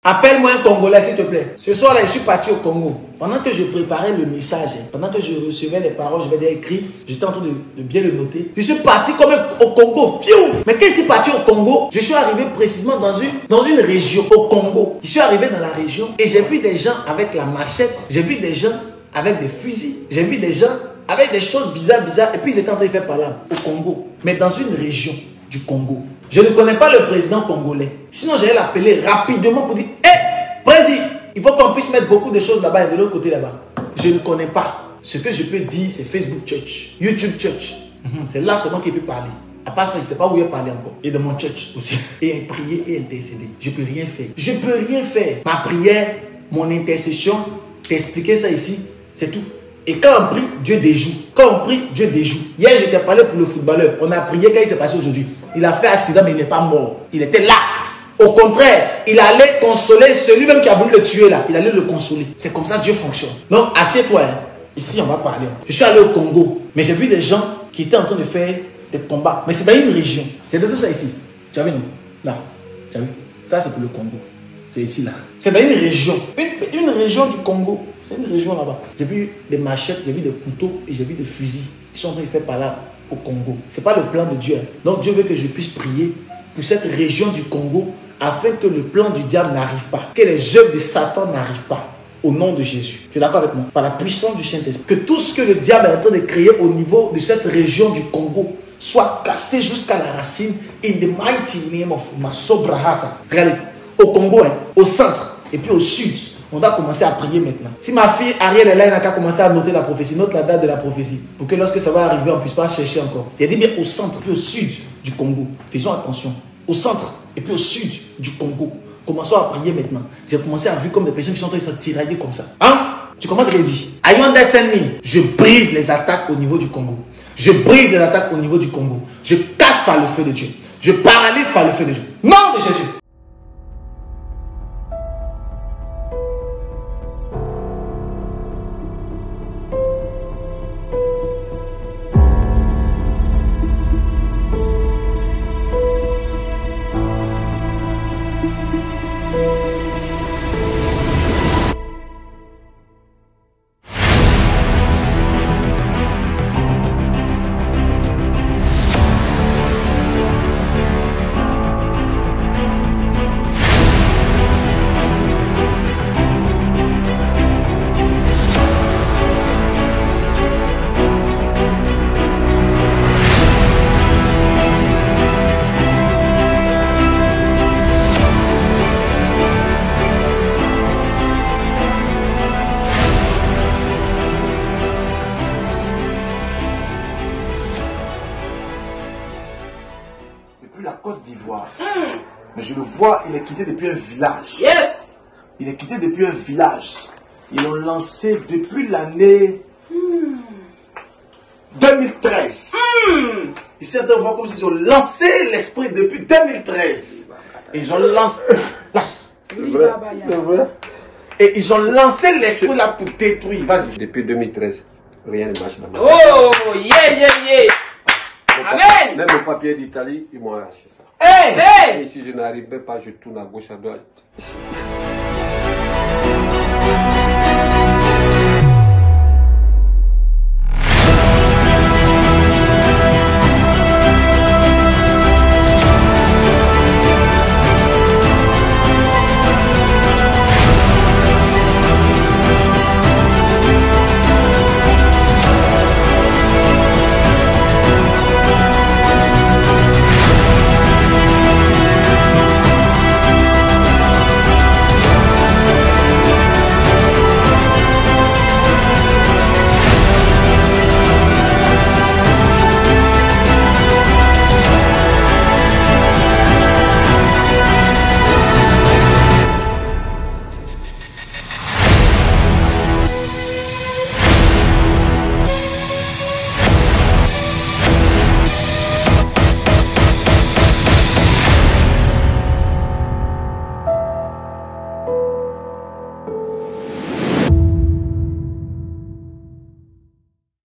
Appelle-moi un Congolais, s'il te plaît. Ce soir-là, je suis parti au Congo. Pendant que je préparais le message, pendant que je recevais les paroles, je m'étais écrit, j'étais en train de bien le noter. Je suis parti quand même au Congo. Fiou! Mais quand je suis parti au Congo, je suis arrivé précisément dans une région, au Congo. Je suis arrivé dans la région et j'ai vu des gens avec la machette. J'ai vu des gens avec des fusils. J'ai vu des gens avec des choses bizarres. Et puis ils étaient en train de faire palabre au Congo. Mais dans une région du Congo. Je ne connais pas le président congolais. Sinon, j'allais l'appeler rapidement pour dire, hé, président, il faut qu'on puisse mettre beaucoup de choses là-bas et de l'autre côté là-bas. Je ne connais pas. Ce que je peux dire, c'est Facebook Church, YouTube Church. C'est là seulement qu'il peut parler. À part ça, je ne sais pas où il parler encore. Et de mon church aussi. Et prier et intercéder. Je ne peux rien faire. Je ne peux rien faire. Ma prière, mon intercession, t'expliquer ça ici, c'est tout. Et quand on prie, Dieu déjoue. Quand on prie, Dieu déjoue. Hier, je t'ai parlé pour le footballeur. On a prié quand il s'est passé aujourd'hui. Il a fait accident, mais il n'est pas mort. Il était là. Au contraire, il allait consoler celui-même qui a voulu le tuer là. Il allait le consoler. C'est comme ça Dieu fonctionne. Donc, assieds-toi. Hein. Ici, on va parler. Je suis allé au Congo. Mais j'ai vu des gens qui étaient en train de faire des combats. Mais c'est dans une région. J'ai dit tout ça ici. Tu as vu, non? Là. Tu as vu? Ça, c'est pour le Congo. C'est ici, là. C'est dans une région. Une région du Congo. C'est une région là-bas. J'ai vu des machettes, j'ai vu des couteaux et j'ai vu des fusils. Ils sont en train de faire par là au Congo. Ce n'est pas le plan de Dieu. Hein. Donc Dieu veut que je puisse prier pour cette région du Congo afin que le plan du diable n'arrive pas. Que les œuvres de Satan n'arrivent pas. Au nom de Jésus. Tu es d'accord avec moi? Par la puissance du Saint-Esprit. Que tout ce que le diable est en train de créer au niveau de cette région du Congo soit cassé jusqu'à la racine. In the mighty name of Masobrahata. Regardez. Au Congo, hein, au centre et puis au sud. On doit commencer à prier maintenant. Si ma fille Ariel est là, elle n'a qu'à commencer à noter la prophétie. Note la date de la prophétie. Pour que lorsque ça va arriver, on ne puisse pas chercher encore. Il a dit bien au centre et au sud du Congo. Faisons attention. Au centre et puis au sud du Congo. Commençons à prier maintenant. J'ai commencé à voir comme des personnes qui sont en train de se tirailler comme ça. Hein? Tu commences à ce qu'elle dit. Are you understand me? Je brise les attaques au niveau du Congo. Je brise les attaques au niveau du Congo. Je casse par le feu de Dieu. Je paralyse par le feu de Dieu. Nom de Jésus. La Côte d'Ivoire. Mais je le vois, il est quitté depuis un village. Yes. Il est quitté depuis un village. Ils l'ont lancé depuis l'année 2013. Ici, on voit comme s'ils ont lancé l'esprit depuis 2013. Ils ont lancé... C'est vrai. C'est vrai. Et ils ont lancé l'esprit là pour détruire. Vas-y. Depuis 2013, rien ne marche là-bas. Oh, yeah. Amen. Même le papier d'Italie, ils m'ont arraché ça. Hey! Et si je n'arrivais pas, je tourne à gauche, à droite.